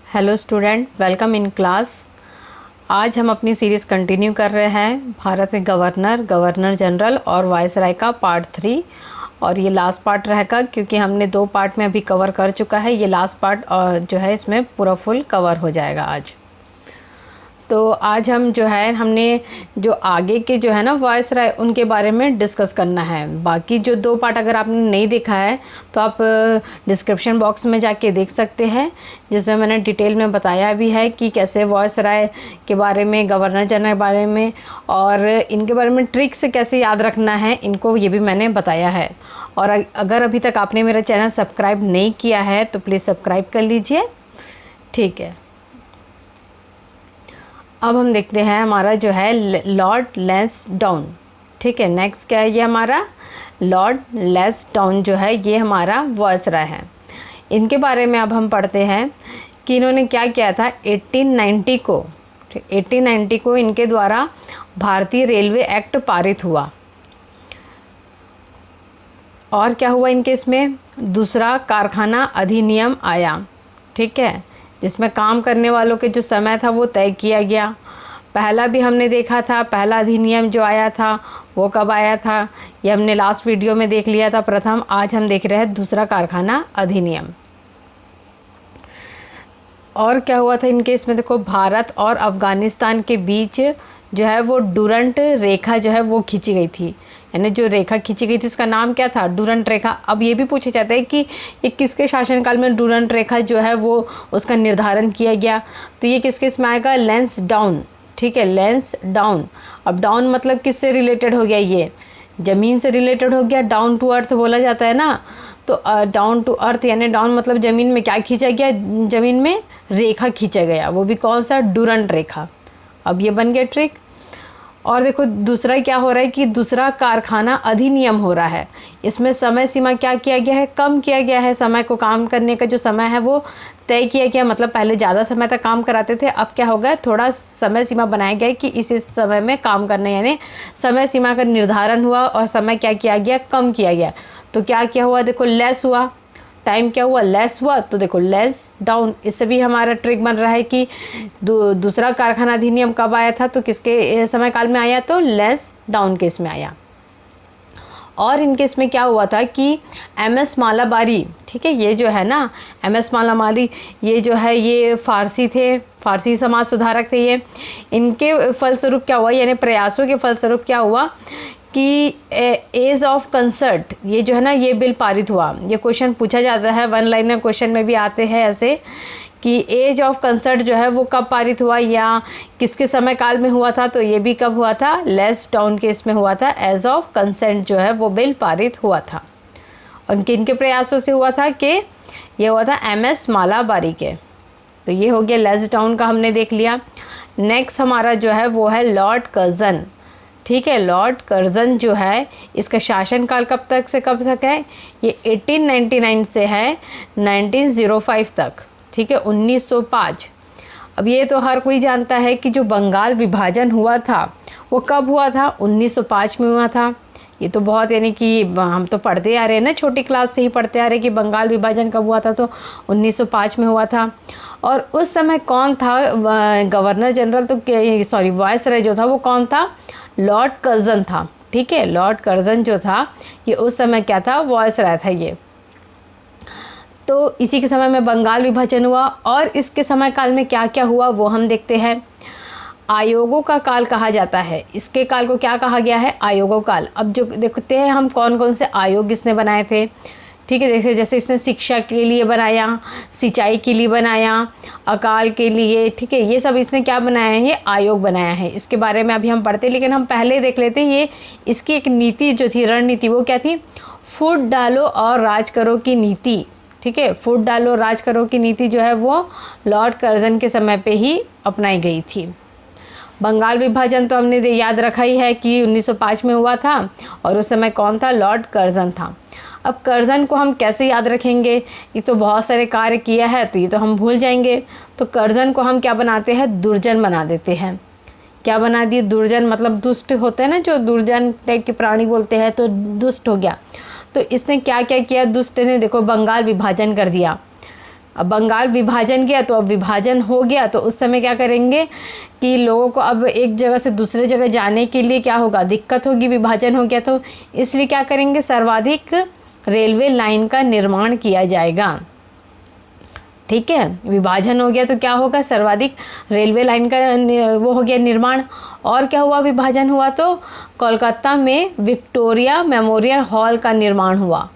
Hello student, welcome in class. आज हम अपनी सीरीज़ कंटिन्यू कर रहे हैं भारत में गवर्नर जनरल और वायसराय का पार्ट 3। और ये लास्ट पार्ट रहेगा क्योंकि हमने 2 पार्ट में अभी कवर कर चुका है। ये लास्ट पार्ट जो है इसमें पूरा फुल कवर हो जाएगा आज। तो आज हम जो है हमने जो आगे के जो है ना वायसराय उनके बारे में डिस्कस करना है। बाकी जो 2 पार्ट अगर आपने नहीं देखा है तो आप डिस्क्रिप्शन बॉक्स में जाके देख सकते हैं, जिसमें मैंने डिटेल में बताया भी है कि कैसे वायसराय के बारे में, गवर्नर जनरल के बारे में और इनके बारे में ट्रिक्स कैसे याद रखना है इनको, ये भी मैंने बताया है। और अगर अभी तक आपने मेरा चैनल सब्सक्राइब नहीं किया है तो प्लीज़ सब्सक्राइब कर लीजिए, ठीक है। अब हम देखते हैं हमारा जो है लॉर्ड लैंसडाउन, ठीक है। नेक्स्ट क्या है, ये हमारा लॉर्ड लैंसडाउन जो है ये हमारा वायसराय है। इनके बारे में अब हम पढ़ते हैं कि इन्होंने क्या किया था। 1890 को इनके द्वारा भारतीय रेलवे एक्ट पारित हुआ। और क्या हुआ इनके इसमें, दूसरा कारखाना अधिनियम आया, ठीक है, जिसमें काम करने वालों के जो समय था वो तय किया गया। पहला भी हमने देखा था, पहला अधिनियम जो आया था वो कब आया था, ये हमने लास्ट वीडियो में देख लिया था प्रथम। आज हम देख रहे हैं दूसरा कारखाना अधिनियम। और क्या हुआ था इनके इसमें, देखो, भारत और अफ़गानिस्तान के बीच जो है वो डुरंट रेखा जो है वो खींची गई थी। यानी जो रेखा खींची गई थी उसका नाम क्या था, डुरंट रेखा। अब ये भी पूछा जाता है कि ये किसके शासनकाल में डुरंट रेखा जो है वो उसका निर्धारण किया गया। तो ये किसके इसमें आएगा, लैंसडाउन, ठीक है, लैंसडाउन। अब डाउन मतलब किससे रिलेटेड हो गया, ये ज़मीन से रिलेटेड हो गया। डाउन टू अर्थ बोला जाता है ना, तो डाउन टू अर्थ यानी डाउन मतलब ज़मीन में क्या खींचा गया, ज़मीन में रेखा खींचा गया, वो भी कौन सा, डुरंट रेखा। अब ये बन गया ट्रिक। और देखो दूसरा क्या हो रहा है कि दूसरा कारखाना अधिनियम हो रहा है। इसमें समय सीमा क्या किया गया है, कम किया गया है। समय को, काम करने का जो समय है वो तय किया गया। मतलब पहले ज़्यादा समय तक काम कराते थे, अब क्या हो गया, थोड़ा समय सीमा बनाया गया कि इस समय में काम करना, यानी समय सीमा का निर्धारण हुआ और समय क्या किया गया, कम किया गया। तो क्या क्या हुआ, देखो लेस हुआ, टाइम क्या हुआ, लेस हुआ। तो देखो लेस डाउन, इससे भी हमारा ट्रिक बन रहा है कि दूसरा कारखाना अधिनियम कब आया था, तो किसके समय काल में आया, तो लेस डाउन के इसमें आया। और इनके इसमें क्या हुआ था कि एमएस मालाबारी, ठीक है, ये जो है ना एमएस मालाबारी, ये जो है ये फारसी थे, फारसी समाज सुधारक थे ये। इनके फलस्वरूप क्या हुआ, यानी प्रयासों के फलस्वरूप क्या हुआ कि एज ऑफ कंसर्ट, ये जो है ना ये बिल पारित हुआ। ये क्वेश्चन पूछा जाता है, 1 लाइनर क्वेश्चन में भी आते हैं ऐसे कि एज ऑफ कंसर्ट जो है वो कब पारित हुआ या किसके समय काल में हुआ था। तो ये भी कब हुआ था, लैंसडाउन के इसमें हुआ था। एज ऑफ कंसेंट जो है वो बिल पारित हुआ था। और किनके प्रयासों से हुआ था कि ये हुआ था एमएस मालाबारी के। तो ये हो गया लैंसडाउन का, हमने देख लिया। नेक्स्ट हमारा जो है वो है लॉर्ड कर्जन, ठीक है। लॉर्ड कर्जन जो है इसका शासनकाल कब तक से कब तक है, ये 1899 से है 1905 तक, ठीक है, 1905। अब ये तो हर कोई जानता है कि जो बंगाल विभाजन हुआ था वो कब हुआ था, 1905 में हुआ था। ये तो बहुत, यानी कि हम तो पढ़ते आ रहे हैं ना, छोटी क्लास से ही पढ़ते आ रहे हैं कि बंगाल विभाजन कब हुआ था, तो 1905 में हुआ था। और उस समय कौन था गवर्नर जनरल, तो सॉरी वायसराय जो था वो कौन था, लॉर्ड कर्जन था, ठीक है। लॉर्ड कर्जन जो था ये उस समय क्या था, वायसराय था ये। तो इसी के समय में बंगाल विभाजन हुआ। और इसके समय काल में क्या क्या हुआ वो हम देखते हैं। आयोगों का काल कहा जाता है, इसके काल को क्या कहा गया है, आयोगों काल। अब जो देखते हैं हम कौन कौन से आयोग इसने बनाए थे, ठीक है। जैसे इसने शिक्षा के लिए बनाया, सिंचाई के लिए बनाया, अकाल के लिए, ठीक है, ये सब इसने क्या बनाया है, ये आयोग बनाया है। इसके बारे में अभी हम पढ़ते, लेकिन हम पहले देख लेते हैं ये इसकी एक नीति जो थी, रणनीति, वो क्या थी, फूट डालो और राज करो की नीति, ठीक है। फूट डालो राज करो की नीति जो है वो लॉर्ड कर्जन के समय पे ही अपनाई गई थी। बंगाल विभाजन तो हमने याद रखा ही है कि 1905 में हुआ था और उस समय कौन था, लॉर्ड कर्जन था। अब कर्जन को हम कैसे याद रखेंगे, ये तो बहुत सारे कार्य किया है तो ये तो हम भूल जाएंगे। तो कर्जन को हम क्या बनाते हैं, दुर्जन बना देते हैं। क्या बना दिए, दुर्जन मतलब दुष्ट होते हैं ना, जो दुर्जन टाइप के प्राणी बोलते हैं, तो दुष्ट हो गया। तो इसने क्या क्या किया, दुष्ट ने देखो बंगाल विभाजन कर दिया। अब बंगाल विभाजन किया तो अब विभाजन हो गया, तो उस समय क्या करेंगे कि लोगों को अब एक जगह से दूसरे जगह जाने के लिए क्या होगा, दिक्कत होगी, विभाजन हो गया, तो इसलिए क्या करेंगे, सर्वाधिक रेलवे लाइन का निर्माण किया जाएगा। ठीक है, विभाजन हो गया तो क्या होगा, सर्वाधिक रेलवे लाइन का वो हो गया निर्माण। और क्या हुआ, विभाजन हुआ तो कोलकाता में विक्टोरिया मेमोरियल हॉल का निर्माण हुआ।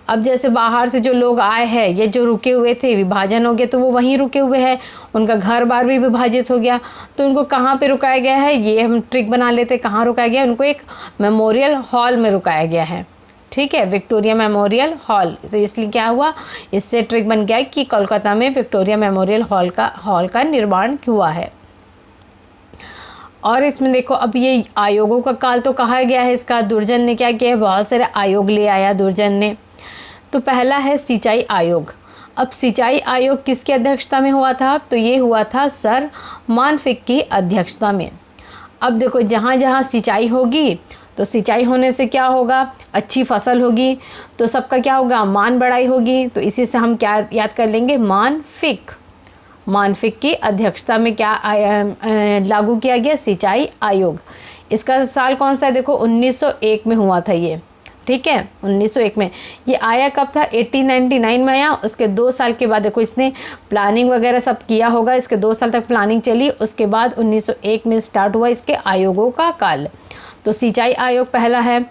अब जैसे बाहर से जो लोग आए हैं, ये जो रुके हुए थे, विभाजन हो गया तो वो वहीं रुके हुए हैं, उनका घर बार भी विभाजित हो गया, तो उनको कहाँ पे रुकाया गया है, ये हम ट्रिक बना लेते, कहाँ रुकाया गया, उनको एक मेमोरियल हॉल में रुकाया गया है। ठीक है, विक्टोरिया मेमोरियल हॉल, तो इसलिए क्या हुआ, इससे ट्रिक बन गया कि कोलकाता में विक्टोरिया मेमोरियल हॉल का निर्माण हुआ है। और इसमें देखो, अब ये आयोगों का काल तो कहा गया है इसका, दुर्जन ने क्या किया है, बहुत सारे आयोग ले आया दुर्जन ने। तो पहला है सिंचाई आयोग। अब सिंचाई आयोग किसकी अध्यक्षता में हुआ था, तो ये हुआ था सर मानफिक की अध्यक्षता में। अब देखो, जहाँ जहाँ सिंचाई होगी तो सिंचाई होने से क्या होगा, अच्छी फसल होगी, तो सबका क्या होगा, मान बढ़ाई होगी, तो इसी से हम क्या याद कर लेंगे, मानफिक की अध्यक्षता में क्या लागू किया गया, सिंचाई आयोग। इसका साल कौन सा है, देखो 1901 में हुआ था ये। ठीक है, 1901 में ये आया। कब था, 1899 में आया। उसके 2 साल के बाद देखो इसने प्लानिंग वगैरह सब किया होगा, इसके 2 साल तक प्लानिंग चली, उसके बाद 1901 में स्टार्ट हुआ इसके आयोगों का काल। तो सिंचाई आयोग पहला है।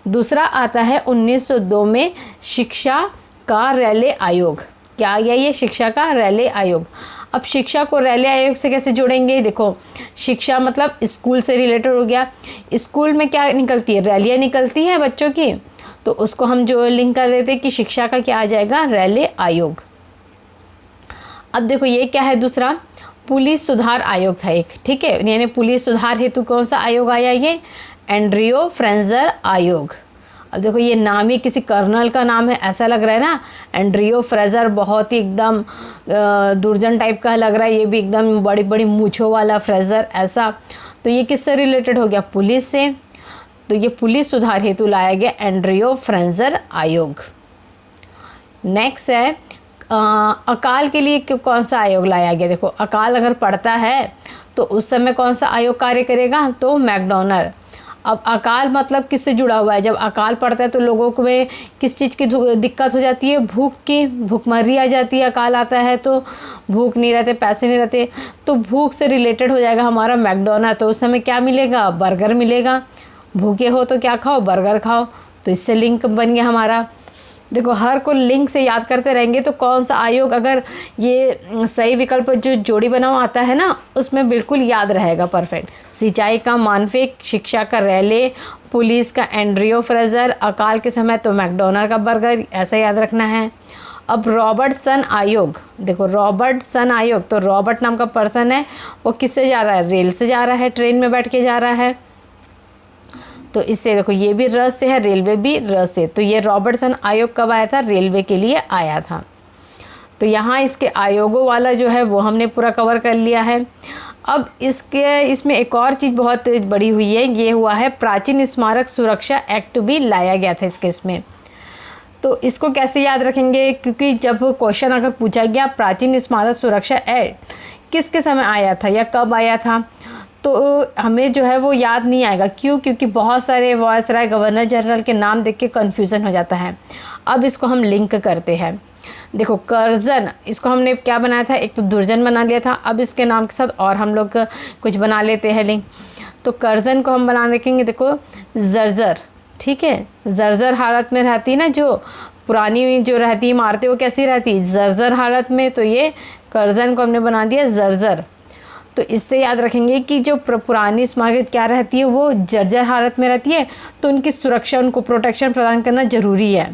दूसरा आता है 1902 में शिक्षा का रैले आयोग। क्या आ गया ये, शिक्षा का रैले आयोग। अब शिक्षा को रैले आयोग से कैसे जोड़ेंगे, देखो शिक्षा मतलब स्कूल से रिलेटेड हो गया, स्कूल में क्या निकलती है, रैलियाँ निकलती हैं बच्चों की, तो उसको हम जो लिंक कर देते हैं कि शिक्षा का क्या आ जाएगा, रैले आयोग। अब देखो ये क्या है, दूसरा पुलिस सुधार आयोग था एक। ठीक है, यानी पुलिस सुधार हेतु कौन सा आयोग आया, ये एंड्रियो फ्रेंजर आयोग। अब देखो ये नाम ही किसी कर्नल का नाम है ऐसा लग रहा है ना, एंड्रियो फ्रेजर, बहुत ही एकदम दुर्जन टाइप का लग रहा है, ये भी एकदम बड़ी बड़ी मूछों वाला फ्रेजर ऐसा। तो ये किससे रिलेटेड हो गया, पुलिस से, तो ये पुलिस सुधार हेतु लाया गया एंड्रियो फ्रेंजर आयोग। नेक्स्ट है अकाल के लिए कौन सा आयोग लाया गया, देखो अकाल अगर पड़ता है तो उस समय कौन सा आयोग कार्य करेगा, तो मैकडॉनर। अब अकाल मतलब किससे जुड़ा हुआ है, जब अकाल पड़ता है तो लोगों को में किस चीज़ की दिक्कत हो जाती है, भूख की, भूखमरी आ जाती है, अकाल आता है तो भूख नहीं रहते, पैसे नहीं रहते, तो भूख से रिलेटेड हो जाएगा हमारा मैकडॉनल्ड। तो उस समय क्या मिलेगा, बर्गर मिलेगा, भूखे हो तो क्या खाओ, बर्गर खाओ, तो इससे लिंक बन गया हमारा। देखो हर को लिंक से याद करते रहेंगे तो कौन सा आयोग, अगर ये सही विकल्प जो जोड़ी बनाओ आता है ना, उसमें बिल्कुल याद रहेगा परफेक्ट। सिंचाई का मानफिक, शिक्षा का रैले, पुलिस का एंड्रियो फ्रेजर, अकाल के समय तो मैकडॉनल्ड का बर्गर, ऐसा याद रखना है। अब रॉबर्टसन आयोग, देखो रॉबर्टसन आयोग, तो रॉबर्ट नाम का पर्सन है, वो किससे जा रहा है, रेल से जा रहा है, ट्रेन में बैठ के जा रहा है, तो इससे देखो ये भी र से है, रेलवे भी र से, तो ये रॉबर्टसन आयोग कब आया था, रेलवे के लिए आया था। तो यहाँ इसके आयोगों वाला जो है वो हमने पूरा कवर कर लिया है। अब इसमें एक और चीज़ बहुत बड़ी हुई है, ये हुआ है प्राचीन स्मारक सुरक्षा एक्ट भी लाया गया था इसके इसमें। तो इसको कैसे याद रखेंगे, क्योंकि जब क्वेश्चन अगर पूछा गया प्राचीन स्मारक सुरक्षा एक्ट किसके समय आया था या कब आया था, तो हमें जो है वो याद नहीं आएगा। क्यों, क्योंकि बहुत सारे वायसराय, गवर्नर जनरल के नाम देख के कन्फ्यूज़न हो जाता है। अब इसको हम लिंक करते हैं। देखो कर्जन, इसको हमने क्या बनाया था, एक तो दुर्जन बना लिया था, अब इसके नाम के साथ और हम लोग कुछ बना लेते हैं लिंक। तो कर्जन को हम बना देखेंगे, देखो जर्जर। ठीक है, जर्जर हालत में रहती है ना, जो पुरानी जो रहती है इमारतें, वो कैसी रहती है, जर्जर हालत में, तो ये कर्जन को हमने बना दिया जर्जर। तो इससे याद रखेंगे कि जो पुरानी स्मारक क्या रहती है, वो जर्जर हालत में रहती है, तो उनकी सुरक्षा, उनको प्रोटेक्शन प्रदान करना ज़रूरी है,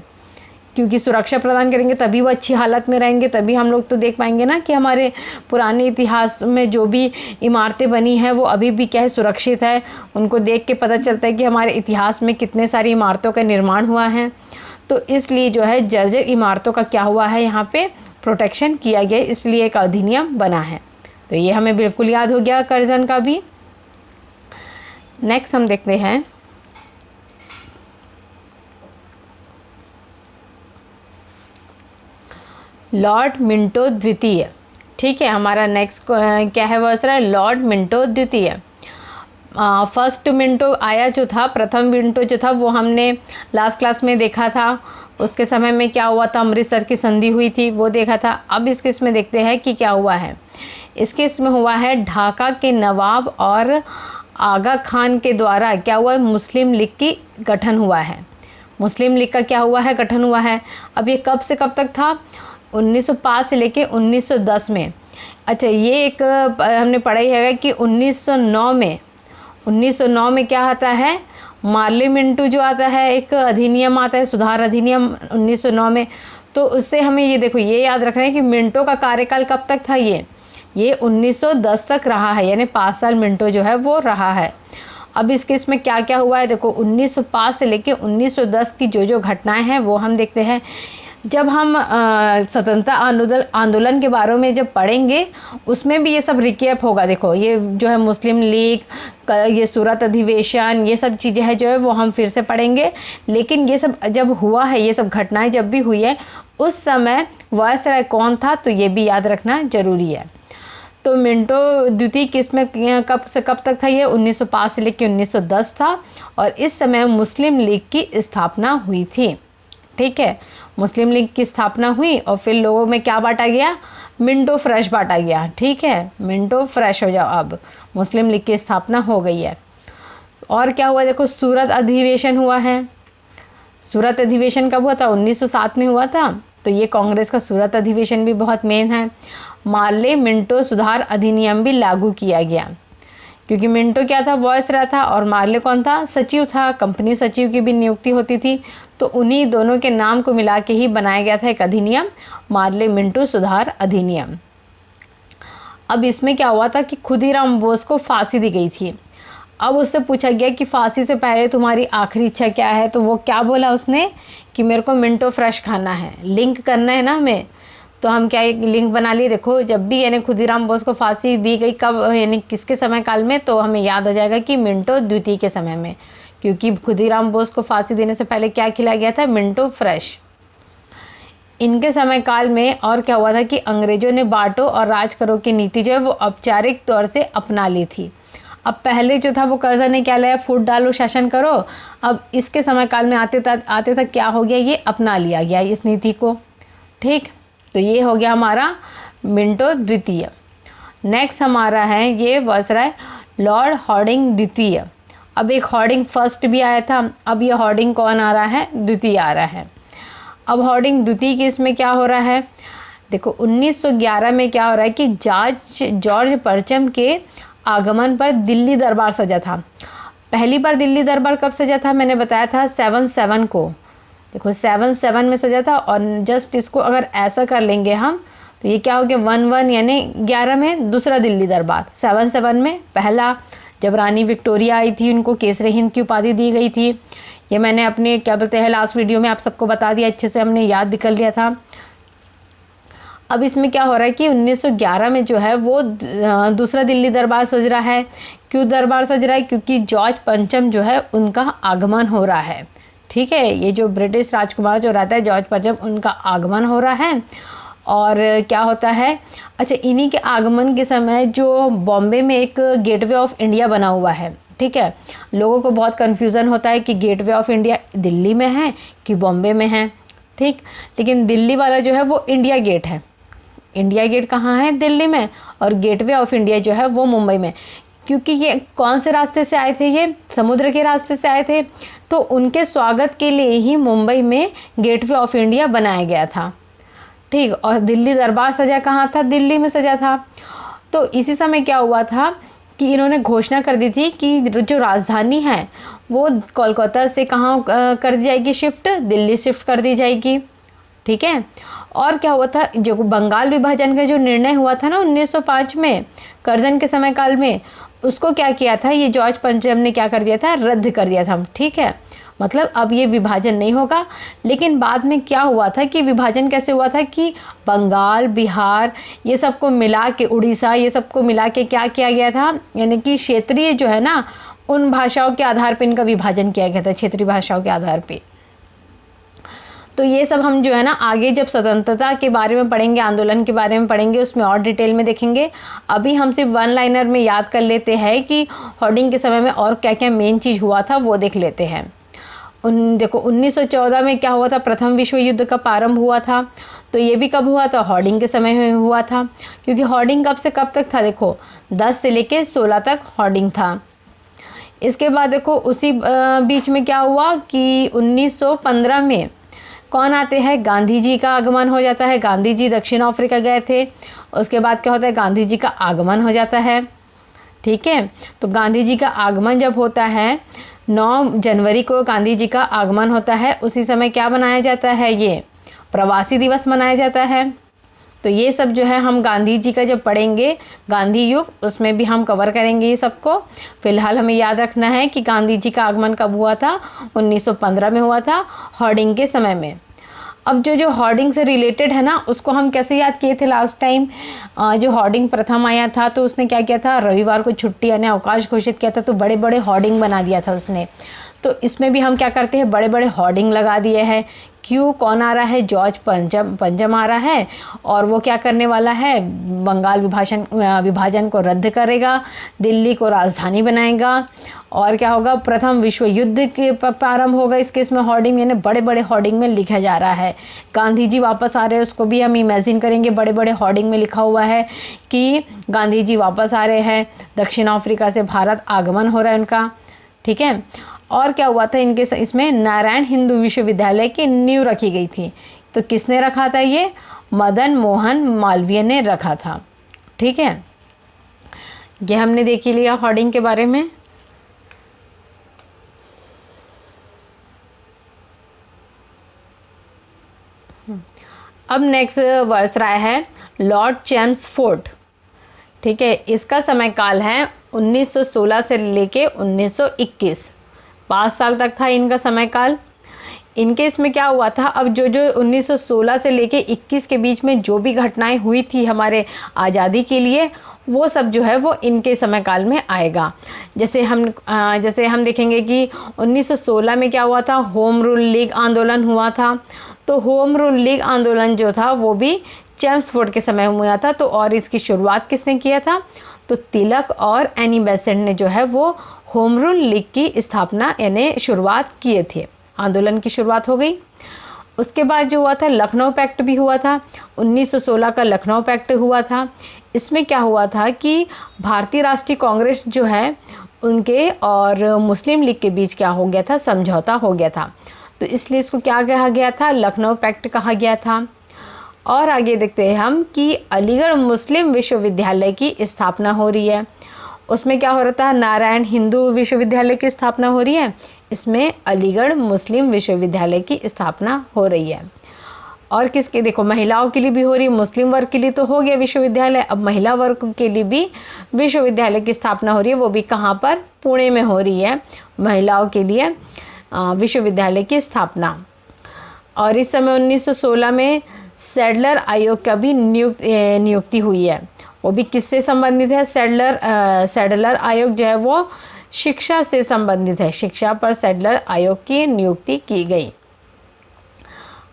क्योंकि सुरक्षा प्रदान करेंगे तभी वो अच्छी हालत में रहेंगे, तभी हम लोग तो देख पाएंगे ना कि हमारे पुराने इतिहास में जो भी इमारतें बनी हैं वो अभी भी क्या है, सुरक्षित है। उनको देख के पता चलता है कि हमारे इतिहास में कितने सारी इमारतों का निर्माण हुआ है। तो इसलिए जो है जर्जर इमारतों का क्या हुआ है, यहाँ पे प्रोटेक्शन किया गया, इसलिए एक अधिनियम बना है। तो ये हमें बिल्कुल याद हो गया कर्जन का भी। नेक्स्ट हम देखते हैं लॉर्ड मिंटो द्वितीय। ठीक है, हमारा नेक्स्ट क्या है, वो आंसर है लॉर्ड मिंटो द्वितीय। फर्स्ट मिंटो आया जो था, प्रथम मिंटो जो था वो हमने लास्ट क्लास में देखा था। उसके समय में क्या हुआ था, अमृतसर की संधि हुई थी, वो देखा था। अब इस केस में देखते हैं कि क्या हुआ है। इस केस में हुआ है ढाका के नवाब और आगा खान के द्वारा क्या हुआ है, मुस्लिम लीग की गठन हुआ है। मुस्लिम लीग का क्या हुआ है, गठन हुआ है। अब ये कब से कब तक था, 1905 से लेके 1910 में। अच्छा, ये एक हमने पढ़ा ही है कि 1909 में क्या आता है, पार्लियामेंट जो आता है, एक अधिनियम आता है, सुधार अधिनियम 1909 में। तो उससे हमें ये देखो, ये याद रखना है कि मिंटो का कार्यकाल कब तक था, ये 1910 तक रहा है, यानी 5 साल मिंटो जो है वो रहा है। अब इस केस में क्या क्या हुआ है, देखो 1905 से लेके 1910 की जो घटनाएं हैं वो हम देखते हैं। जब हम स्वतंत्रता आंदोलन के बारे में जब पढ़ेंगे, उसमें भी ये सब रिकेप होगा। देखो ये जो है मुस्लिम लीग, ये सूरत अधिवेशन, ये सब चीज़ें हैं जो है वो हम फिर से पढ़ेंगे। लेकिन ये सब जब हुआ है, ये सब घटनाएं जब भी हुई है, उस समय वायसराय कौन था, तो ये भी याद रखना जरूरी है। तो मिंटो द्वितीय किस में कब से कब तक था, ये 1905 से लेकर 1910 था। और इस समय मुस्लिम लीग की स्थापना हुई थी। ठीक है, मुस्लिम लीग की स्थापना हुई और फिर लोगों में क्या बांटा गया, मिंटो फ्रेश बांटा गया। ठीक है, मिंटो फ्रेश हो जाओ, अब मुस्लिम लीग की स्थापना हो गई है। और क्या हुआ, देखो सूरत अधिवेशन हुआ है। सूरत अधिवेशन कब हुआ था, 1907 में हुआ था। तो ये कांग्रेस का सूरत अधिवेशन भी बहुत मेन है। मार्ले मिंटो सुधार अधिनियम भी लागू किया गया, क्योंकि मिंटो क्या था, वायसराय था, और मार्ले कौन था, सचिव था। कंपनी सचिव की भी नियुक्ति होती थी। तो उन्हीं दोनों के नाम को मिला के ही बनाया गया था एक अधिनियम, मार्ले मिंटो सुधार अधिनियम। अब इसमें क्या हुआ था कि खुदीराम बोस को फांसी दी गई थी। अब उससे पूछा गया कि फांसी से पहले तुम्हारी आखिरी इच्छा क्या है, तो वो क्या बोला उसने कि मेरे को मिंटो फ्रेश खाना है। लिंक करना है ना हमें, तो हम क्या एक लिंक बना लिए। देखो जब भी यानी खुदीराम बोस को फांसी दी गई, कब यानी किसके समय काल में, तो हमें याद आ जाएगा कि मिंटो द्वितीय के समय में, क्योंकि खुदीराम बोस को फांसी देने से पहले क्या खिलाया गया था, मिंटो फ्रेश। इनके समय काल में और क्या हुआ था कि अंग्रेजों ने बांटो और राज करो की नीति जो है वो औपचारिक तौर से अपना ली थी। अब पहले जो था वो कर्जन ने क्या लाया, फूट डालो शासन करो। अब इसके समय काल में आते तक क्या हो गया, ये अपना लिया गया इस नीति को। ठीक, तो ये हो गया हमारा मिंटो द्वितीय। नेक्स्ट हमारा है ये वायसराय लॉर्ड हॉर्डिंग द्वितीय। अब एक हॉर्डिंग फर्स्ट भी आया था, अब ये हॉर्डिंग कौन आ रहा है, द्वितीय आ रहा है। अब हॉर्डिंग द्वितीय के इसमें क्या हो रहा है, देखो 1911 में क्या हो रहा है कि जॉर्ज परचम के आगमन पर दिल्ली दरबार सजा था। पहली बार दिल्ली दरबार कब सजा था, मैंने बताया था 7/7 को। देखो 7/7 में सजा था। और जस्ट इसको अगर ऐसा कर लेंगे हम, तो ये क्या हो गया 1/1 यानी 11 में दूसरा दिल्ली दरबार, 7/7 में पहला। जब रानी विक्टोरिया आई थी, उनको केसरी हिंद की उपाधि दी गई थी। ये मैंने अपने क्या बोलते हैं लास्ट वीडियो में आप सबको बता दिया, अच्छे से हमने याद भी कर लिया था। अब इसमें क्या हो रहा है कि 1911 में जो है वो दूसरा दिल्ली दरबार सज रहा है। क्यों दरबार सज रहा है, क्योंकि जॉर्ज पंचम जो है उनका आगमन हो रहा है। ठीक है, ये जो ब्रिटिश राजकुमार जो रहता है जॉर्ज पंचम, उनका आगमन हो रहा है। और क्या होता है, अच्छा इन्हीं के आगमन के समय जो बॉम्बे में एक गेटवे ऑफ इंडिया बना हुआ है। ठीक है, लोगों को बहुत कन्फ्यूज़न होता है कि गेटवे ऑफ इंडिया दिल्ली में है कि बॉम्बे में है। ठीक, लेकिन दिल्ली वाला जो है वो इंडिया गेट है। इंडिया गेट कहाँ है, दिल्ली में, और गेटवे ऑफ इंडिया जो है वो मुंबई में। क्योंकि ये कौन से रास्ते से आए थे, ये समुद्र के रास्ते से आए थे, तो उनके स्वागत के लिए ही मुंबई में गेटवे ऑफ इंडिया बनाया गया था। ठीक, और दिल्ली दरबार सजा कहाँ था, दिल्ली में सजा था। तो इसी समय क्या हुआ था कि इन्होंने घोषणा कर दी थी कि जो राजधानी है वो कोलकाता से कहाँ कर दी जाएगी शिफ्ट, दिल्ली शिफ्ट कर दी जाएगी। ठीक है, और क्या हुआ था, जो बंगाल विभाजन का जो निर्णय हुआ था ना 1905 में कर्जन के समय काल में, उसको क्या किया था, ये जॉर्ज पंचम ने क्या कर दिया था, रद्द कर दिया था। ठीक है, मतलब अब ये विभाजन नहीं होगा। लेकिन बाद में क्या हुआ था कि विभाजन कैसे हुआ था कि बंगाल, बिहार, ये सबको मिला के, उड़ीसा, ये सबको मिला के क्या किया गया था, यानी कि क्षेत्रीय जो है ना उन भाषाओं के आधार पर इनका विभाजन किया गया था, क्षेत्रीय भाषाओं के आधार पर। तो ये सब हम जो है ना आगे जब स्वतंत्रता के बारे में पढ़ेंगे, आंदोलन के बारे में पढ़ेंगे, उसमें और डिटेल में देखेंगे। अभी हम सिर्फ वन लाइनर में याद कर लेते हैं कि होर्डिंग के समय में और क्या क्या मेन चीज़ हुआ था वो देख लेते हैं। देखो 1914 में क्या हुआ था, प्रथम विश्व युद्ध का प्रारंभ हुआ था। तो ये भी कब हुआ था, होर्डिंग के समय में हुआ था, क्योंकि होर्डिंग कब से कब तक था, देखो 10 से लेके 16 तक होर्डिंग था। इसके बाद देखो उसी बीच में क्या हुआ कि 1915 में कौन आते हैं, गांधी जी का आगमन हो जाता है। गांधी जी दक्षिण अफ्रीका गए थे। उसके बाद क्या होता है, गांधी जी का आगमन हो जाता है। ठीक है, तो गांधी जी का आगमन जब होता है 9 जनवरी को गांधी जी का आगमन होता है, उसी समय क्या मनाया जाता है, ये प्रवासी दिवस मनाया जाता है। तो ये सब जो है हम गांधी जी का जब पढ़ेंगे गांधी युग, उसमें भी हम कवर करेंगे ये सबको। फिलहाल हमें याद रखना है कि गांधी जी का आगमन कब हुआ था, 1915 में हुआ था, होर्डिंग के समय में। अब जो होर्डिंग से रिलेटेड है ना, उसको हम कैसे याद किए थे लास्ट टाइम। जो होर्डिंग प्रथम आया था तो उसने क्या किया था, रविवार को छुट्टी यानी अवकाश घोषित किया था, तो बड़े बड़े होर्डिंग बना दिया था उसने। तो इसमें भी हम क्या करते हैं, बड़े बड़े होर्डिंग लगा दिए हैं। क्यों, कौन आ रहा है, जॉर्ज पंजम आ रहा है, और वो क्या करने वाला है, बंगाल विभाजन को रद्द करेगा, दिल्ली को राजधानी बनाएगा, और क्या होगा, प्रथम विश्व युद्ध के प्रारंभ होगा। इस केस में होर्डिंग यानी बड़े बड़े होर्डिंग में लिखा जा रहा है। गांधी जी वापस आ रहे हैं, उसको भी हम इमेजिन करेंगे, बड़े बड़े होर्डिंग में लिखा हुआ है कि गांधी जी वापस आ रहे हैं, दक्षिण अफ्रीका से भारत आगमन हो रहा है उनका। ठीक है, और क्या हुआ था इनके इसमें नारायण हिंदू विश्वविद्यालय की नींव रखी गई थी। तो किसने रखा था, ये मदन मोहन मालवीय ने रखा था। ठीक है, ये हमने देख ही लिया होर्डिंग के बारे में। अब नेक्स्ट वायसराय है लॉर्ड चेम्सफोर्ड। ठीक है, इसका समय काल है 1916 से लेके 1921, 5 साल तक था इनका समय काल। इनके इसमें क्या हुआ था, अब जो 1916 से लेके 21 के बीच में जो भी घटनाएं हुई थी हमारे आज़ादी के लिए, वो सब जो है वो इनके समय काल में आएगा। जैसे हम देखेंगे कि 1916 में क्या हुआ था, होम रूल लीग आंदोलन हुआ था। तो होम रूल लीग आंदोलन जो था वो भी चेम्सफोर्ड के समय में हुआ था। तो और इसकी शुरुआत किसने किया था, तो तिलक और एनी बेसेंट ने जो है वो होम रूल लीग की स्थापना यानी शुरुआत किए थे, आंदोलन की शुरुआत हो गई। उसके बाद जो हुआ था लखनऊ पैक्ट भी हुआ था, 1916 का लखनऊ पैक्ट हुआ था। इसमें क्या हुआ था कि भारतीय राष्ट्रीय कांग्रेस जो है उनके और मुस्लिम लीग के बीच क्या हो गया था, समझौता हो गया था। तो इसलिए इसको क्या कहा गया था, लखनऊ पैक्ट कहा गया था। और आगे देखते हैं हम कि अलीगढ़ मुस्लिम विश्वविद्यालय की स्थापना हो रही है। उसमें क्या हो रहा था, नारायण हिंदू विश्वविद्यालय की स्थापना हो रही है, इसमें अलीगढ़ मुस्लिम विश्वविद्यालय की स्थापना हो रही है। और किसके, देखो महिलाओं के लिए भी हो रही है, मुस्लिम वर्ग के लिए तो हो गया विश्वविद्यालय, अब महिला वर्ग के लिए भी विश्वविद्यालय की स्थापना हो रही है। वो भी कहाँ पर, पुणे में हो रही है महिलाओं के लिए विश्वविद्यालय की स्थापना। और इस समय 1916 में सैडलर आयोग का भी नियुक्ति हुई है। वो भी किससे संबंधित है, सैडलर आयोग जो है वो शिक्षा से संबंधित है, शिक्षा पर सैडलर आयोग की नियुक्ति की गई।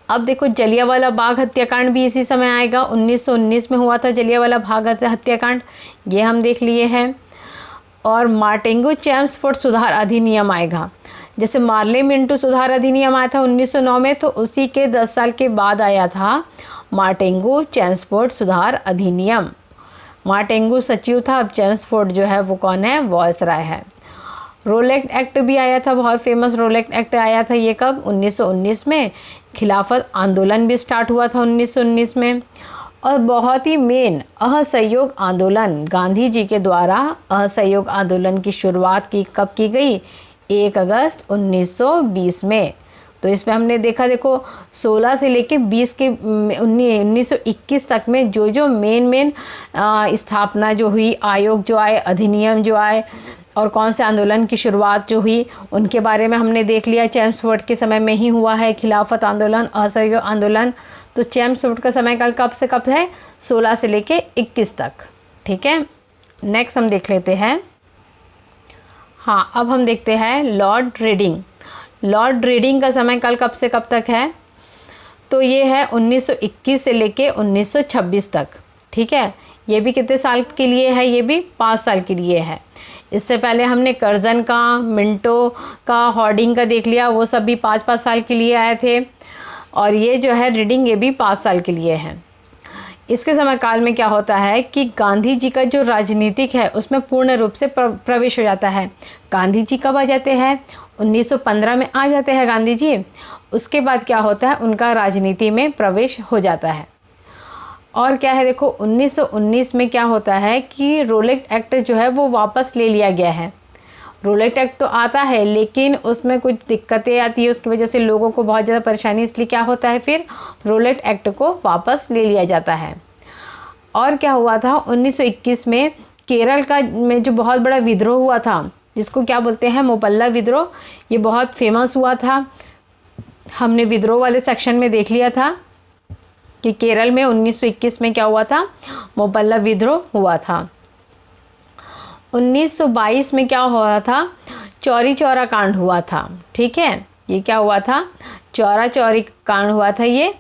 अब देखो जलियांवाला बाग हत्याकांड भी इसी समय आएगा, 1919 में हुआ था जलियांवाला बाग हत्याकांड, ये हम देख लिए हैं। और मार्टेंगो चेम्सफोर्ड सुधार अधिनियम आएगा। जैसे मार्ले मिंटो सुधार अधिनियम आया था 1909 में, तो उसी के 10 साल के बाद आया था मार्टेंगो चेम्सफोर्ड सुधार अधिनियम। मार्टेंगो सचिव था, अब चेम्सफोर्ड जो है वो कौन है, वायसराय है। रोलेक्ट एक्ट भी आया था, बहुत फेमस रोलेक्ट एक्ट आया था, ये कब, 1919 में। खिलाफत आंदोलन भी स्टार्ट हुआ था 1919 में। और बहुत ही मेन असहयोग आंदोलन, गांधी जी के द्वारा असहयोग आंदोलन की शुरुआत कब की गई, 1 अगस्त 1920 में। तो इसमें हमने देखा, देखो 16 से लेके 20 के 1921 तक में जो मेन स्थापना जो हुई, आयोग जो आए, अधिनियम जो आए, और कौन से आंदोलन की शुरुआत जो हुई उनके बारे में हमने देख लिया। चेम्सफोर्ड के समय में ही हुआ है खिलाफत आंदोलन, असहयोग आंदोलन। तो चेम्सफोर्ड का समय काल कब से कब है, 16 से लेके 21 तक। ठीक है, नेक्स्ट हम देख लेते हैं। हाँ, अब हम देखते हैं लॉर्ड रेडिंग। लॉर्ड रेडिंग का समय काल कब से कब तक है, तो ये है 1921 से लेके 1926 तक, ठीक है। ये भी कितने साल के लिए है, ये भी 5 साल के लिए है। इससे पहले हमने कर्जन का, मिंटो का, हॉर्डिंग का देख लिया, वो सब भी 5-5 साल के लिए आए थे। और ये जो है रीडिंग, ये भी 5 साल के लिए है। इसके समय काल में क्या होता है कि गांधी जी का जो राजनीतिक है उसमें पूर्ण रूप से प्रवेश हो जाता है। गांधी जी कब आ जाते हैं, 1915 में आ जाते हैं गांधी जी। उसके बाद क्या होता है, उनका राजनीति में प्रवेश हो जाता है। और क्या है देखो, 1919 में क्या होता है कि रोलेट एक्ट जो है वो वापस ले लिया गया है। रोलेट एक्ट तो आता है लेकिन उसमें कुछ दिक्कतें आती है, उसकी वजह से लोगों को बहुत ज़्यादा परेशानी, इसलिए क्या होता है फिर रोलेट एक्ट को वापस ले लिया जाता है। और क्या हुआ था, 1921 में केरल का में जो बहुत बड़ा विद्रोह हुआ था, जिसको क्या बोलते हैं, मोपल्ला विद्रोह, ये बहुत फेमस हुआ था। हमने विद्रोह वाले सेक्शन में देख लिया था कि केरल में 1921 में क्या हुआ था, मोपल्ला विद्रोह हुआ था। 1922 में क्या हुआ था, चौरी चौरा कांड हुआ था, ठीक है। ये क्या हुआ था, चौरा चौरी कांड हुआ था। ये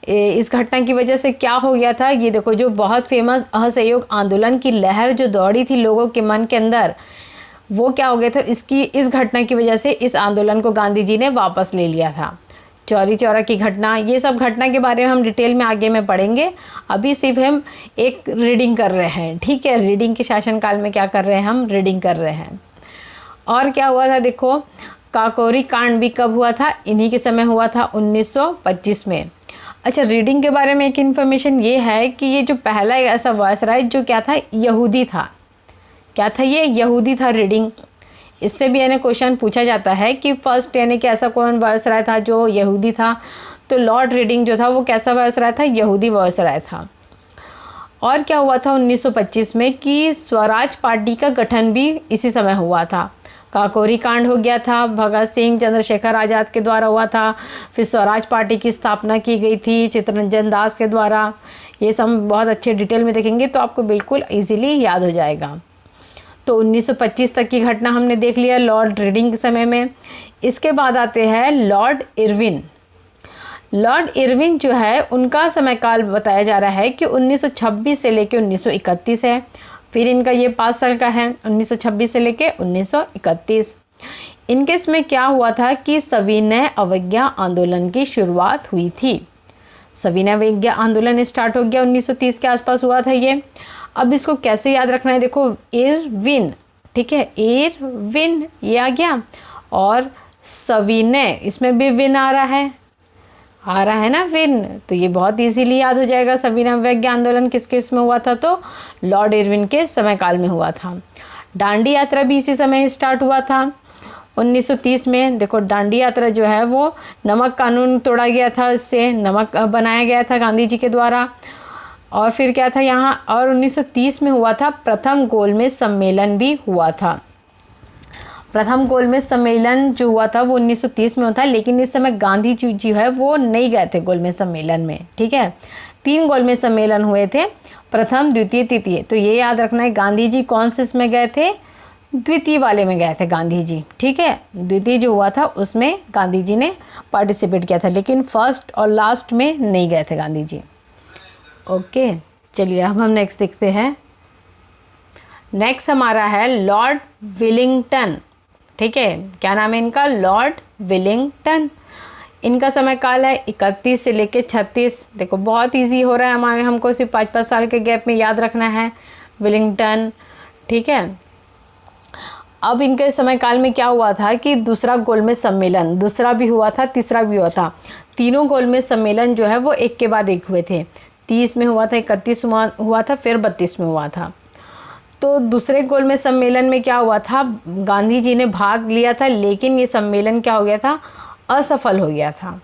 इस घटना की वजह से क्या हो गया था, ये देखो, जो बहुत फेमस असहयोग आंदोलन की लहर जो दौड़ी थी लोगों के मन के अंदर, वो क्या हो गया था, इस घटना की वजह से इस आंदोलन को गांधी जी ने वापस ले लिया था। चौरी चौरा की घटना, ये सब घटना के बारे में हम डिटेल में आगे में पढ़ेंगे। अभी सिर्फ हम एक रीडिंग कर रहे हैं, ठीक है। रीडिंग के शासनकाल में क्या कर रहे हैं, हम रीडिंग कर रहे हैं। और क्या हुआ था देखो, काकोरी कांड भी कब हुआ था, इन्हीं के समय हुआ था, 1925 में। अच्छा, रीडिंग के बारे में एक इन्फॉर्मेशन ये है कि ये जो पहला ऐसा वायसराय जो क्या था, यहूदी था। क्या था ये, यहूदी था रीडिंग। इससे भी यानी क्वेश्चन पूछा जाता है कि फर्स्ट यानी कि ऐसा कौन वायसराय था जो यहूदी था, तो लॉर्ड रीडिंग जो था वो कैसा वायसराय था, यहूदी वायसराय था। और क्या हुआ था 1925 में कि स्वराज पार्टी का गठन भी इसी समय हुआ था। काकोरी कांड हो गया था, भगत सिंह, चंद्रशेखर आज़ाद के द्वारा हुआ था। फिर स्वराज पार्टी की स्थापना की गई थी चित्तरंजन दास के द्वारा। ये सब बहुत अच्छे डिटेल में देखेंगे तो आपको बिल्कुल ईजीली याद हो जाएगा। तो 1925 तक की घटना हमने देख लिया लॉर्ड रीडिंग के समय में। इसके बाद आते हैं लॉर्ड इरविन। लॉर्ड इरविन जो है उनका समय काल बताया जा रहा है कि 1926 से लेकर 1931 है। फिर इनका ये 5 साल का है, 1926 से लेकर 1931। इनके इसमें क्या हुआ था कि सविनय अवज्ञा आंदोलन की शुरुआत हुई थी। सविनय अवज्ञा आंदोलन स्टार्ट हो गया 1930 के आसपास हुआ था ये। अब इसको कैसे याद रखना है, देखो, इरविन, ठीक है, इरविन ये आ गया, और सविनय, इसमें भी विन आ रहा है ना विन, तो ये बहुत इजीली याद हो जाएगा। सविनय अवज्ञा आंदोलन किसके इसमें हुआ था, तो लॉर्ड इरविन के समय काल में हुआ था। दांडी यात्रा भी इसी समय स्टार्ट हुआ था 1930 में। देखो, दांडी यात्रा जो है वो नमक कानून तोड़ा गया था, इससे नमक बनाया गया था गांधी जी के द्वारा। और फिर क्या था यहाँ, और 1930 में हुआ था प्रथम गोलमेज सम्मेलन भी हुआ था। प्रथम गोलमेज सम्मेलन जो हुआ था वो 1930 में हुआ था, लेकिन इस समय गांधी जी है वो नहीं गए थे गोलमेज सम्मेलन में, ठीक है। 3 गोलमेज सम्मेलन हुए थे, प्रथम, द्वितीय, तृतीय। तो ये याद रखना है, गांधी जी कौन से इसमें गए थे, द्वितीय वाले में गए थे गांधी जी, ठीक है। द्वितीय जो हुआ था उसमें गांधी जी ने पार्टिसिपेट किया था, लेकिन फर्स्ट और लास्ट में नहीं गए थे गांधी जी। ओके, चलिए अब हम नेक्स्ट देखते हैं। नेक्स्ट हमारा है लॉर्ड विलिंगटन, ठीक है। क्या नाम है इनका, लॉर्ड विलिंगटन। इनका समय काल है 31 से लेके 36। देखो, बहुत इजी हो रहा है हमारे, हमको सिर्फ 5-5 साल के गैप में याद रखना है विलिंगटन, ठीक है। अब इनके समय काल में क्या हुआ था कि दूसरा गोलमेज सम्मेलन, दूसरा भी हुआ था, तीसरा भी हुआ था। तीनों गोलमेज सम्मेलन जो है वो एक के बाद एक हुए थे। 30 में हुआ था, 31 में हुआ था, फिर 32 में हुआ था। तो दूसरे गोलमेज सम्मेलन में क्या हुआ था, गांधी जी ने भाग लिया था, लेकिन ये सम्मेलन क्या हो गया था, असफल हो गया था।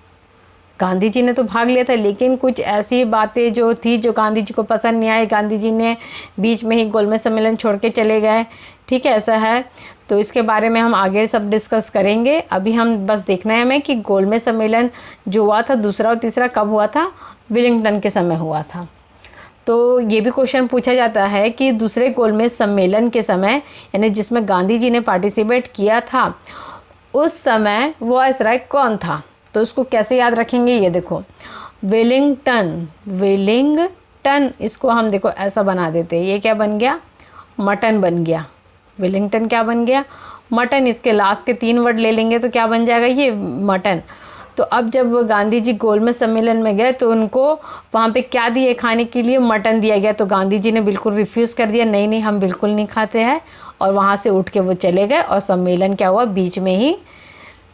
गांधी जी ने तो भाग लिया था, लेकिन कुछ ऐसी बातें जो थी जो गांधी जी को पसंद नहीं आई, गांधी जी ने बीच में ही गोलमेज सम्मेलन छोड़ के चले गए, ठीक है, ऐसा है। तो इसके बारे में हम आगे सब डिस्कस करेंगे। अभी हम बस देखना है हमें कि गोलमेज सम्मेलन जो हुआ था दूसरा और तीसरा कब हुआ था, विलिंगटन के समय हुआ था। तो ये भी क्वेश्चन पूछा जाता है कि दूसरे गोलमेज सम्मेलन के समय, यानी जिसमें गांधी जी ने पार्टिसिपेट किया था, उस समय वायसराय कौन था, तो उसको कैसे याद रखेंगे। ये देखो, वेलिंगटन, वेलिंगटन, इसको हम देखो ऐसा बना देते हैं, ये क्या बन गया, मटन बन गया। वेलिंगटन क्या बन गया, मटन। इसके लास्ट के 3 वर्ड ले लेंगे तो क्या बन जाएगा, ये मटन। तो अब जब गांधी जी गोलमेज सम्मेलन में गए तो उनको वहाँ पे क्या दिए खाने के लिए, मटन दिया गया। तो गांधी जी ने बिल्कुल रिफ्यूज़ कर दिया, नहीं नहीं हम बिल्कुल नहीं खाते हैं, और वहाँ से उठ के वो चले गए। और सम्मेलन क्या हुआ, बीच में ही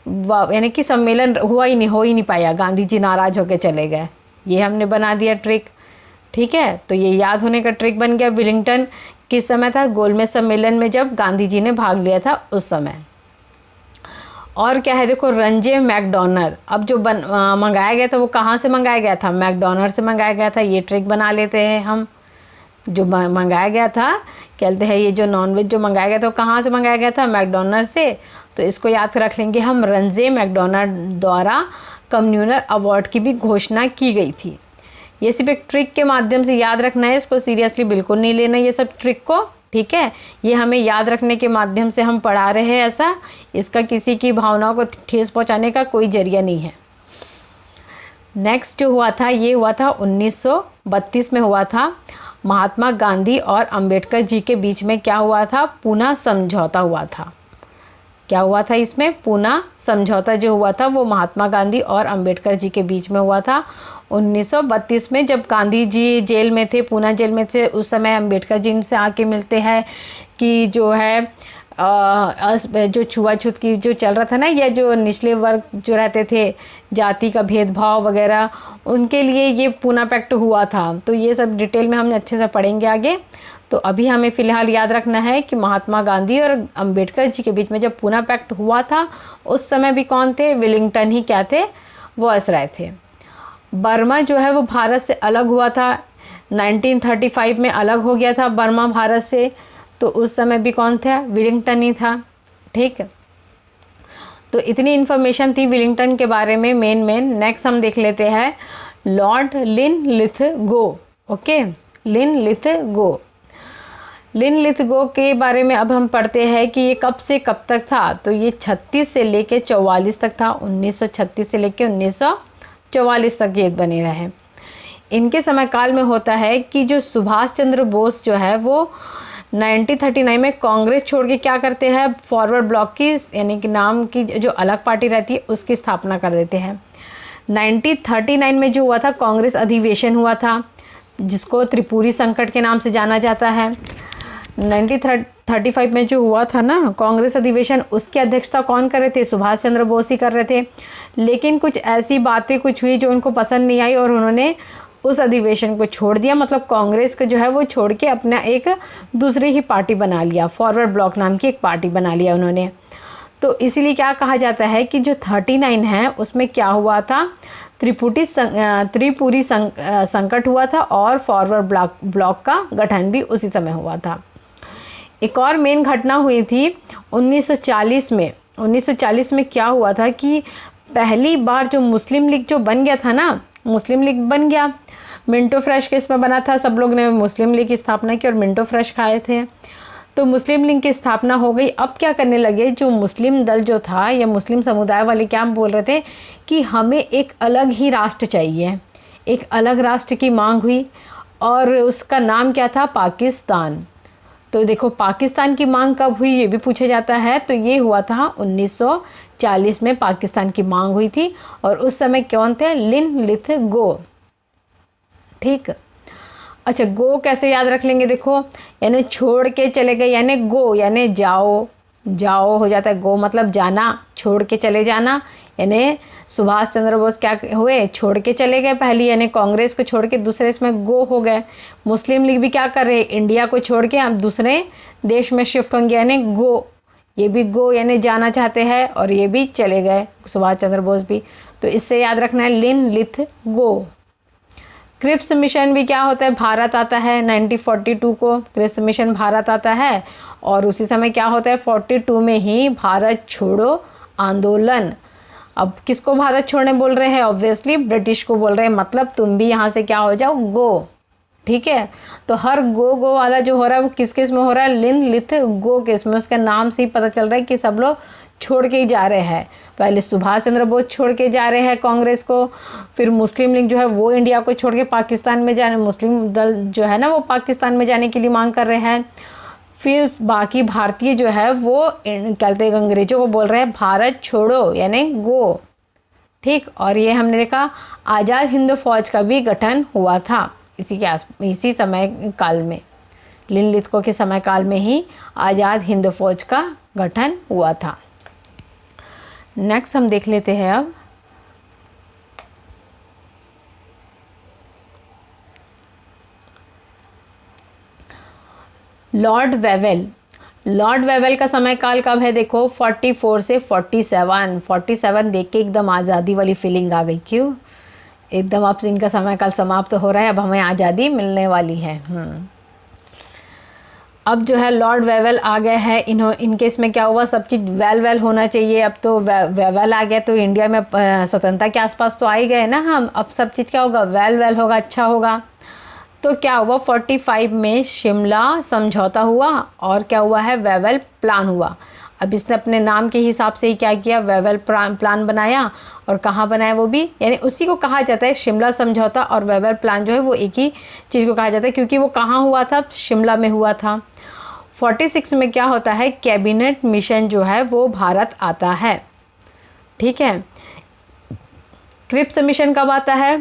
यानी कि सम्मेलन हुआ ही नहीं, हो ही नहीं पाया, गांधी जी नाराज़ होकर चले गए। ये हमने बना दिया ट्रिक, ठीक है। तो ये याद होने का ट्रिक बन गया। वेलिंगटन किस समय था, गोलमेज सम्मेलन में जब गांधी जी ने भाग लिया था उस समय। और क्या है देखो, रंजे मैकडॉनल्ड, अब जो मंगाया गया था वो कहाँ से मंगाया गया था, मैकडॉनल्ड से मंगाया गया था। ये ट्रिक बना लेते हैं हम, जो मंगाया गया था, कहते हैं ये जो नॉनवेज जो मंगाया गया था वो कहाँ से मंगाया गया था, मैकडॉनल्ड से। तो इसको याद रख लेंगे हम, रंजे मैकडॉनल्ड द्वारा कम्युनल अवार्ड की भी घोषणा की गई थी। ये सिर्फ एक ट्रिक के माध्यम से याद रखना है, इसको सीरियसली बिल्कुल नहीं लेना ये सब ट्रिक को, ठीक है। ये हमें याद रखने के माध्यम से हम पढ़ा रहे हैं, ऐसा इसका किसी की भावनाओं को ठेस पहुंचाने का कोई जरिया नहीं है। नेक्स्ट जो हुआ था, ये हुआ था 1932 में हुआ था। महात्मा गांधी और अंबेडकर जी के बीच में क्या हुआ था, पूना समझौता हुआ था। क्या हुआ था इसमें, पूना समझौता जो हुआ था वो महात्मा गांधी और अंबेडकर जी के बीच में हुआ था 1932 में। जब गांधी जी जेल में थे, पूना जेल में थे, उस समय अंबेडकर जी से आके मिलते हैं कि जो है जो छुआछूत की जो चल रहा था ना, या जो निचले वर्ग जो रहते थे, जाति का भेदभाव वगैरह, उनके लिए ये पूना पैक्ट हुआ था। तो ये सब डिटेल में हम अच्छे से पढ़ेंगे आगे। तो अभी हमें फ़िलहाल याद रखना है कि महात्मा गांधी और अंबेडकर जी के बीच में जब पूना पैक्ट हुआ था उस समय भी कौन थे, वेलिंगटन ही क्या थे, वायसराय थे। बर्मा जो है वो भारत से अलग हुआ था, 1935 में अलग हो गया था बर्मा भारत से। तो उस समय भी कौन था, वेलिंगटन ही था, ठीक। तो इतनी इन्फॉर्मेशन थी वेलिंगटन के बारे में मेन। नेक्स्ट हम देख लेते हैं Lord Linlithgow. Okay, Linlithgow, Linlithgow के बारे में अब हम पढ़ते हैं कि ये कब से कब तक था। तो ये 36 से लेके 44 तक था, 1936 से लेके 1944 तक ये बने रहे। इनके समय काल में होता है कि जो सुभाष चंद्र बोस जो है वो 1939 में कांग्रेस छोड़ के क्या करते हैं, फॉरवर्ड ब्लॉक की यानी कि नाम की जो अलग पार्टी रहती है उसकी स्थापना कर देते हैं। 1939 में जो हुआ था कांग्रेस अधिवेशन हुआ था, जिसको त्रिपुरी संकट के नाम से जाना जाता है। 1935 में जो हुआ था ना कांग्रेस अधिवेशन, उसकी अध्यक्षता कौन कर रहे थे, सुभाष चंद्र बोस ही कर रहे थे। लेकिन कुछ ऐसी बातें कुछ हुई जो उनको पसंद नहीं आई और उन्होंने उस अधिवेशन को छोड़ दिया, मतलब कांग्रेस का जो है वो छोड़ के अपना एक दूसरी ही पार्टी बना लिया, फॉरवर्ड ब्लॉक नाम की एक पार्टी बना लिया उन्होंने। तो इसीलिए क्या कहा जाता है कि जो 39 है उसमें क्या हुआ था, त्रिपुरी संकट हुआ था और फॉरवर्ड ब्लॉक का गठन भी उसी समय हुआ था। एक और मेन घटना हुई थी 1940 में। 1940 में क्या हुआ था कि पहली बार जो मुस्लिम लीग जो बन गया था ना, मुस्लिम लीग बन गया, मिंटो फ्रेश के इसमें बना था, सब लोग ने मुस्लिम लीग की स्थापना की और मिंटो फ्रेश खाए थे। तो मुस्लिम लीग की स्थापना हो गई। अब क्या करने लगे, जो मुस्लिम दल जो था या मुस्लिम समुदाय वाले क्या बोल रहे थे कि हमें एक अलग ही राष्ट्र चाहिए, एक अलग राष्ट्र की मांग हुई और उसका नाम क्या था, पाकिस्तान। तो देखो पाकिस्तान की मांग कब हुई ये भी पूछा जाता है। तो ये हुआ था 1940 में पाकिस्तान की मांग हुई थी और उस समय कौन थे, लिनलिथगो, ठीक। अच्छा, गो कैसे याद रख लेंगे, देखो यानी छोड़ के चले गए, यानी गो यानी जाओ, जाओ हो जाता है, गो मतलब जाना, छोड़ के चले जाना। यानी सुभाष चंद्र बोस क्या हुए, छोड़ के चले गए पहली, यानी कांग्रेस को छोड़ के दूसरे इसमें गो हो गए। मुस्लिम लीग भी क्या कर रहे, इंडिया को छोड़ के हम दूसरे देश में शिफ्ट होंगे, यानी गो, ये भी गो यानी जाना चाहते हैं और ये भी चले गए सुभाष चंद्र बोस भी। तो इससे याद रखना है लिनलिथगो। क्रिप्स मिशन भी क्या होता है, भारत आता है 1942 को क्रिप्स मिशन भारत आता है और उसी समय क्या होता है 42 में ही भारत छोड़ो आंदोलन। अब किसको भारत छोड़ने बोल रहे हैं, ऑब्वियसली ब्रिटिश को बोल रहे हैं, मतलब तुम भी यहाँ से क्या हो जाओ, गो, ठीक है। तो हर गो वाला जो हो रहा है वो किस किस में हो रहा है, लिनलिथगो केस में, उसके नाम से ही पता चल रहा है कि सब लोग छोड़ के ही जा रहे हैं। पहले सुभाष चंद्र बोस छोड़ के जा रहे हैं कांग्रेस को, फिर मुस्लिम लीग जो है वो इंडिया को छोड़ के पाकिस्तान में जाने, मुस्लिम दल जो है ना वो पाकिस्तान में जाने के लिए मांग कर रहे हैं। फिर बाकी भारतीय जो है वो कहते हैं, अंग्रेजों को बोल रहे हैं भारत छोड़ो यानी गो, ठीक। और ये हमने देखा आज़ाद हिंद फौज का भी गठन हुआ था इसी समय काल में, लिनलिथगो के समय काल में ही आज़ाद हिंद फौज का गठन हुआ था। नेक्स्ट हम देख लेते हैं अब लॉर्ड वेवेल। लॉर्ड वेवेल का समय काल कब है? देखो 44 से 47 देख के एकदम आज़ादी वाली फीलिंग आ गई। क्यों? एकदम अब इनका समय काल समाप्त हो रहा है, अब हमें आज़ादी मिलने वाली है। अब जो है लॉर्ड वेवेल आ गए हैं। इनके इसमें क्या हुआ, सब चीज़ वेल होना चाहिए। अब तो वेवेल आ गया तो इंडिया में स्वतंत्रता के आसपास तो आ ही गए ना हम। अब सब चीज़ क्या होगा, वेल होगा, अच्छा होगा। तो क्या हुआ 45 में शिमला समझौता हुआ और क्या हुआ है, वेवेल प्लान हुआ। अब इसने अपने नाम के हिसाब से ही क्या किया, वेवेल प्लान बनाया। और कहाँ बनाया वो भी, यानी उसी को कहा जाता है शिमला समझौता और वेवेल प्लान जो है वो एक ही चीज़ को कहा जाता है, क्योंकि वो कहाँ हुआ था, शिमला में हुआ था। 46 में क्या होता है, कैबिनेट मिशन जो है वो भारत आता है, ठीक है। क्रिप्स मिशन कब आता है,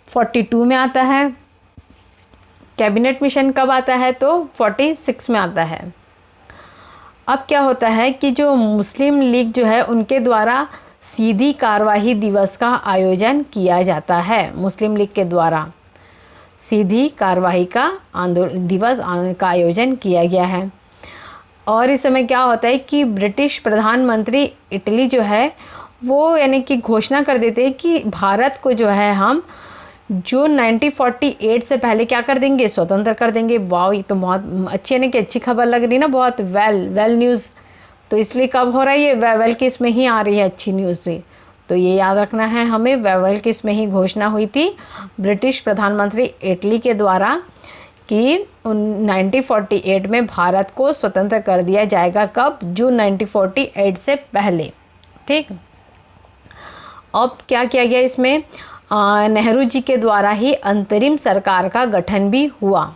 42 में आता है। कैबिनेट मिशन कब आता है, तो 46 में आता है। अब क्या होता है कि जो मुस्लिम लीग जो है उनके द्वारा सीधी कार्यवाही दिवस का आयोजन किया जाता है। मुस्लिम लीग के द्वारा सीधी कार्यवाही का दिवस का आयोजन किया गया है। और इस समय क्या होता है कि ब्रिटिश प्रधानमंत्री इटली जो है वो यानी कि घोषणा कर देते हैं कि भारत को जो है हम जून 1948 से पहले क्या कर देंगे, स्वतंत्र कर देंगे। वाह, ये तो बहुत अच्छी यानी कि अच्छी खबर लग रही ना, बहुत वेल न्यूज़। तो इसलिए कब हो रहा है ये, वेवेल की इसमें ही आ रही है अच्छी न्यूज़ भी। तो ये याद रखना है हमें, वेवेल की इसमें ही घोषणा हुई थी ब्रिटिश प्रधानमंत्री इटली के द्वारा कि 1948 में भारत को स्वतंत्र कर दिया जाएगा। कब, जून 1948 से पहले, ठीक। अब क्या किया गया इसमें, नेहरू जी के द्वारा ही अंतरिम सरकार का गठन भी हुआ।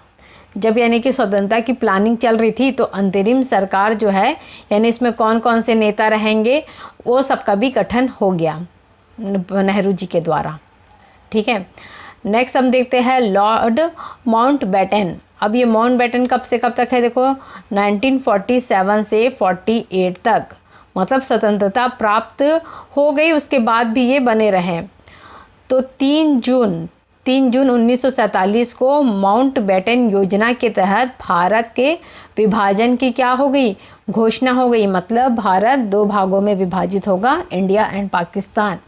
जब यानी कि स्वतंत्रता की प्लानिंग चल रही थी तो अंतरिम सरकार जो है यानी इसमें कौन कौन से नेता रहेंगे वो सबका भी गठन हो गया नेहरू जी के द्वारा, ठीक है। नेक्स्ट हम देखते हैं लॉर्ड माउंटबेटन। अब ये माउंटबेटन कब से कब तक है, देखो 1947 से 48 तक, मतलब स्वतंत्रता प्राप्त हो गई उसके बाद भी ये बने रहे। तो 3 जून 1947 को माउंटबेटन योजना के तहत भारत के विभाजन की क्या हो गई, घोषणा हो गई। मतलब भारत 2 भागों में विभाजित होगा, इंडिया एंड पाकिस्तान।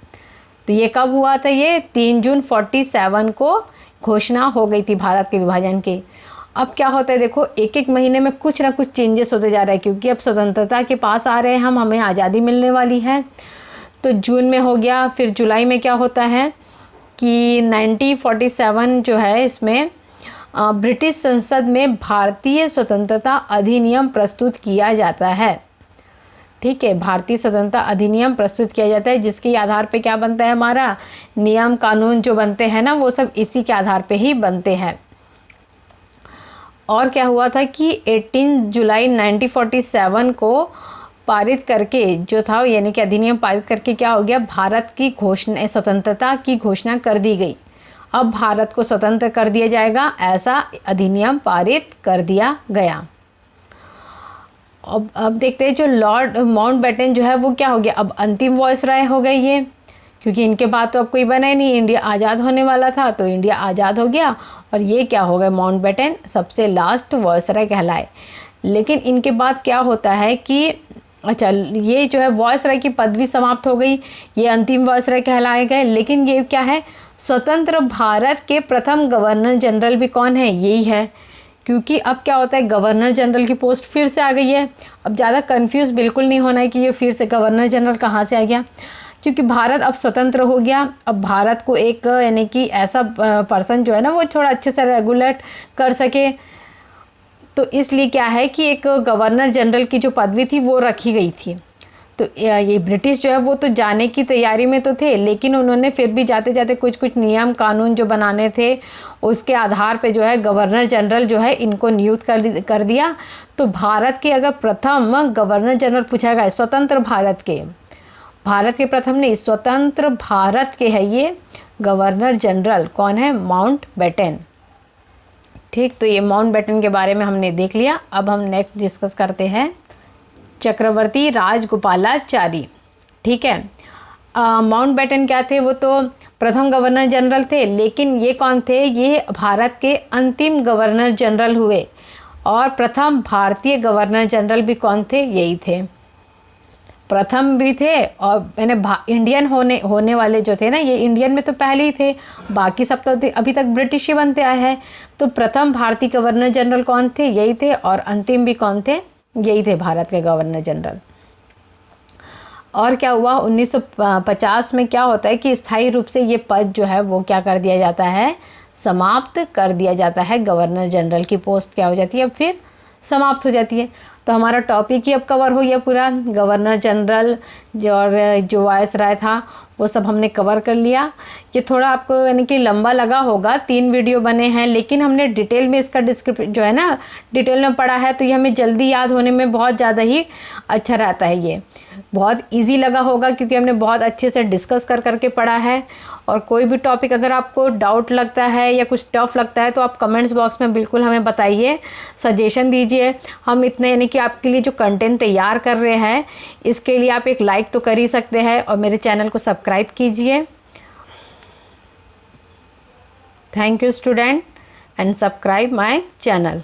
तो ये कब हुआ था, ये 3 जून 47 को घोषणा हो गई थी भारत के विभाजन की। अब क्या होता है, देखो एक एक महीने में कुछ ना कुछ चेंजेस होते जा रहे हैं, क्योंकि अब स्वतंत्रता के पास आ रहे हैं हम, हमें आज़ादी मिलने वाली है। तो जून में हो गया, फिर जुलाई में क्या होता है कि 1947 जो है इसमें ब्रिटिश संसद में भारतीय स्वतंत्रता अधिनियम प्रस्तुत किया जाता है, ठीक है। भारतीय स्वतंत्रता अधिनियम प्रस्तुत किया जाता है, जिसके आधार पे क्या बनता है, हमारा नियम कानून जो बनते हैं ना वो सब इसी के आधार पे ही बनते हैं। और क्या हुआ था कि 18 जुलाई 1947 को पारित करके जो था यानी कि अधिनियम पारित करके क्या हो गया, भारत की घोषणा, स्वतंत्रता की घोषणा कर दी गई। अब भारत को स्वतंत्र कर दिया जाएगा, ऐसा अधिनियम पारित कर दिया गया। अब देखते हैं जो लॉर्ड माउंटबेटन जो है वो क्या हो गया, अब अंतिम वॉइसराय हो गई ये, क्योंकि इनके बाद तो अब कोई बना ही नहीं, इंडिया आज़ाद होने वाला था तो इंडिया आज़ाद हो गया और ये क्या हो गए, माउंटबेटन सबसे लास्ट वॉइसराय कहलाए। लेकिन इनके बाद क्या होता है कि अच्छा ये जो है वॉइसराय की पदवी समाप्त हो गई, ये अंतिम वॉइसराय कहलाए गए। लेकिन ये क्या है, स्वतंत्र भारत के प्रथम गवर्नर जनरल भी कौन है, यही है। क्योंकि अब क्या होता है, गवर्नर जनरल की पोस्ट फिर से आ गई है। अब ज़्यादा कंफ्यूज बिल्कुल नहीं होना है कि ये फिर से गवर्नर जनरल कहाँ से आ गया, क्योंकि भारत अब स्वतंत्र हो गया। अब भारत को एक यानी कि ऐसा पर्सन जो है ना वो थोड़ा अच्छे से रेगुलेट कर सके, तो इसलिए क्या है कि एक गवर्नर जनरल की जो पदवी थी वो रखी गई थी। तो ये ब्रिटिश जो है वो तो जाने की तैयारी में तो थे, लेकिन उन्होंने फिर भी जाते जाते कुछ कुछ नियम कानून जो बनाने थे उसके आधार पे जो है गवर्नर जनरल जो है इनको नियुक्त कर दिया। तो भारत के अगर प्रथम गवर्नर जनरल पूछा गया स्वतंत्र भारत के प्रथम नहीं, स्वतंत्र भारत के है ये गवर्नर जनरल कौन है? माउंटबेटन। ठीक, तो ये माउंटबेटन के बारे में हमने देख लिया। अब हम नेक्स्ट डिस्कस करते हैं चक्रवर्ती राजगोपालाचारी। ठीक है, माउंटबेटन क्या थे? वो तो प्रथम गवर्नर जनरल थे, लेकिन ये कौन थे? ये भारत के अंतिम गवर्नर जनरल हुए। और प्रथम भारतीय गवर्नर जनरल भी कौन थे? यही थे, प्रथम भी थे। और मैंने इंडियन होने वाले जो थे ना, ये इंडियन में तो पहले ही थे, बाकी सब तो अभी तक ब्रिटिश ही बनते आए हैं। तो प्रथम भारतीय गवर्नर जनरल कौन थे? यही थे। और अंतिम भी कौन थे? यही थे, भारत के गवर्नर जनरल। और क्या हुआ 1950 में? क्या होता है कि स्थायी रूप से ये पद जो है वो क्या कर दिया जाता है? समाप्त कर दिया जाता है। गवर्नर जनरल की पोस्ट क्या हो जाती है? अब फिर समाप्त हो जाती है। तो हमारा टॉपिक ही अब कवर हो गया पूरा, गवर्नर जनरल और जो वायसराय था वो सब हमने कवर कर लिया। ये थोड़ा आपको यानी कि लंबा लगा होगा, 3 वीडियो बने हैं, लेकिन हमने डिटेल में इसका डिस्क्रिप्शन जो है ना डिटेल में पढ़ा है, तो ये हमें जल्दी याद होने में बहुत ज़्यादा ही अच्छा रहता है। ये बहुत इजी लगा होगा क्योंकि हमने बहुत अच्छे से डिस्कस करके पढ़ा है। और कोई भी टॉपिक अगर आपको डाउट लगता है या कुछ टफ लगता है तो आप कमेंट्स बॉक्स में बिल्कुल हमें बताइए, सजेशन दीजिए। हम इतने यानी कि आपके लिए जो कंटेंट तैयार कर रहे हैं इसके लिए आप एक लाइक तो कर ही सकते हैं और मेरे चैनल को सब्सक्राइब कीजिए। Thank you student, and subscribe my channel.